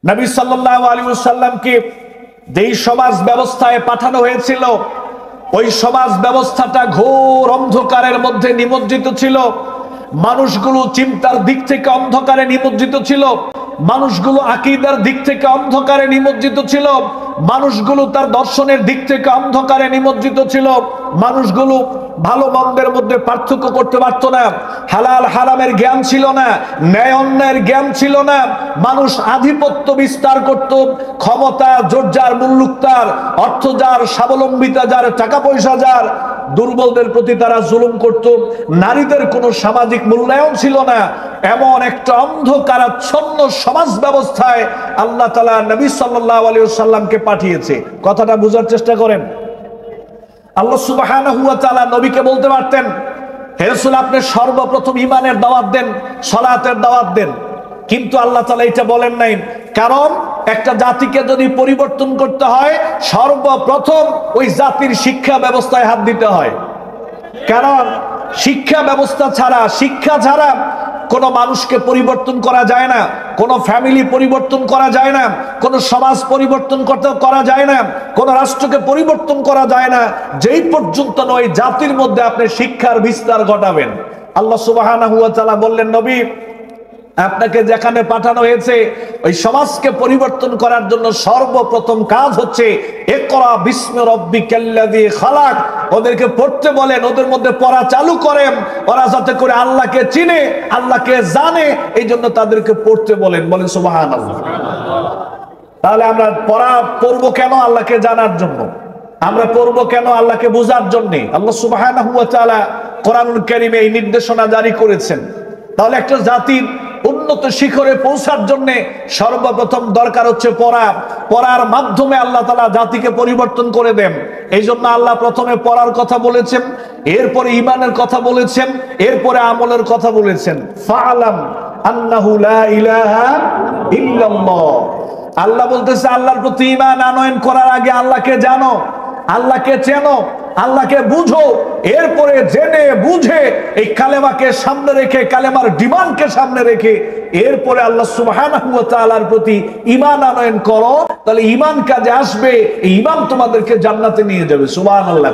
নবী সাল্লাল্লাহু আলাইহি ওয়াসাল্লামকে যেই সমাজ ব্যবস্থায় পাঠানো হয়েছিল, ওই সমাজ ব্যবস্থাটা ঘোর অন্ধকারের মধ্যে নিমজ্জিত ছিল। মানুষগুলো চিন্তার দিক থেকে অন্ধকারে নিমজ্জিত ছিল, মানুষগুলো আকীদার দিক থেকে অন্ধকারে নিমজ্জিত ছিল, মানুষগুলো তার দর্শনের দিক থেকে অন্ধকারে নিমজ্জিত ছিল, মানুষগুলো ভালো মন্দের মধ্যে পার্থক্য করতে পারতো না, হালাল হারামের জ্ঞান ছিল না, ন্যায় অন্যায়ের জ্ঞান ছিল না। মানুষ আধিপত্য বিস্তার করত, ক্ষমতা জোর যার, মুল্লুক তার, অর্থ যার, স্বাবলম্বিতা যার, টাকা পয়সা যার, দুর্বলদের প্রতি তারা জুলুম করত। নারীদের কোনো সামাজিক মূল্যায়ন ছিল না। এমন একটা অন্ধকারাচ্ছন্ন সমাজ ব্যবস্থায় আল্লাহ তাআলা নবী সাল্লাল্লাহু আলাইহি ওয়াসাল্লামকে পাঠিয়েছে। কথাটা বোঝার চেষ্টা করেন। আল্লাহ সুবহানাহু ওয়া তাআলা নবীকে বলতে পারতেন, হে রাসূল, আপনি সর্বপ্রথম ঈমানের দাওয়াত দেন, সালাতের দাওয়াত দেন, কিন্তু আল্লাহ তাআলা এটা বলেন নাই। কারণ একটা জাতিকে যদি পরিবর্তন করতে হয়, সর্বপ্রথম ওই জাতির শিক্ষা ব্যবস্থায় হাত দিতে হয়। কারণ শিক্ষা ব্যবস্থা ছাড়া, শিক্ষা ছাড়া কোনো মানুষকে পরিবর্তন করা যায় না, কোনো ফ্যামিলি পরিবর্তন করা যায় না, কোনো সমাজ পরিবর্তন করা যায় না, কোনো রাষ্ট্রকে পরিবর্তন করা যায় না, যেই পর্যন্ত নয় জাতির মধ্যে আপনি শিক্ষার বিস্তার ঘটাবেন। আল্লাহ সুবহানাহু ওয়া তাআলা বললেন, নবী, আপনাকে যেখানে পাঠানো হয়েছে ওই সমাজকে পরিবর্তন করার জন্য সর্বপ্রথম কাজ হচ্ছে ইকরা বিসমি রাব্বিকাল্লাযী খালাক। ওদেরকে পড়তে বলেন, ওদের মধ্যে পড়া চালু করেন, ওরা যাতে করে আল্লাহকে চিনে, আল্লাহকে জানে, এই জন্য তাদেরকে পড়তে বলেন। বলেন সুবহানাল্লাহ। তাহলে আমরা পড়বো কেন? আল্লাহকে জানার জন্য। আমরা পড়বো কেন? আল্লাহকে বোঝার জন্য। আল্লাহ সুবহানাহু ওয়া তাআলা কোরআনুল কারীমে এই নির্দেশনা জারি করেছেন। তাহলে একটা জাতির উন্নত শিখরে পৌঁছার জন্য সর্বপ্রথম দরকার হচ্ছে পড়া। পড়ার মাধ্যমে আল্লাহ তাআলা জাতিকে পরিবর্তন করে দেন। এই জন্য আল্লাহ প্রথমে পড়ার কথা বলেছেন, এরপরে ঈমানের কথা বলেছেন, এরপরে আমলের কথা বলেছেন। ফাআলাম আন্নাহু লা ইলাহা ইল্লাল্লাহ। আল্লাহ বলতেছে, আল্লাহর প্রতি ঈমান আনয়ন করার আগে আল্লাহকে জানো, আল্লাহকে চেনো, আল্লাহকে বুঝো। এরপরে জেনে বুঝে এই কালেমাকে সামনে রেখে, কালেমার ডিমান্ডকে সামনে রেখে এরপরে আল্লাহ সুবহানাহু ওয়া তাআলার প্রতি ঈমান আনয়ন করো। তাহলে ঈমান কাজে আসবে, এই ঈমান তোমাদেরকে জান্নাতে নিয়ে যাবে। সুবহানাল্লাহ।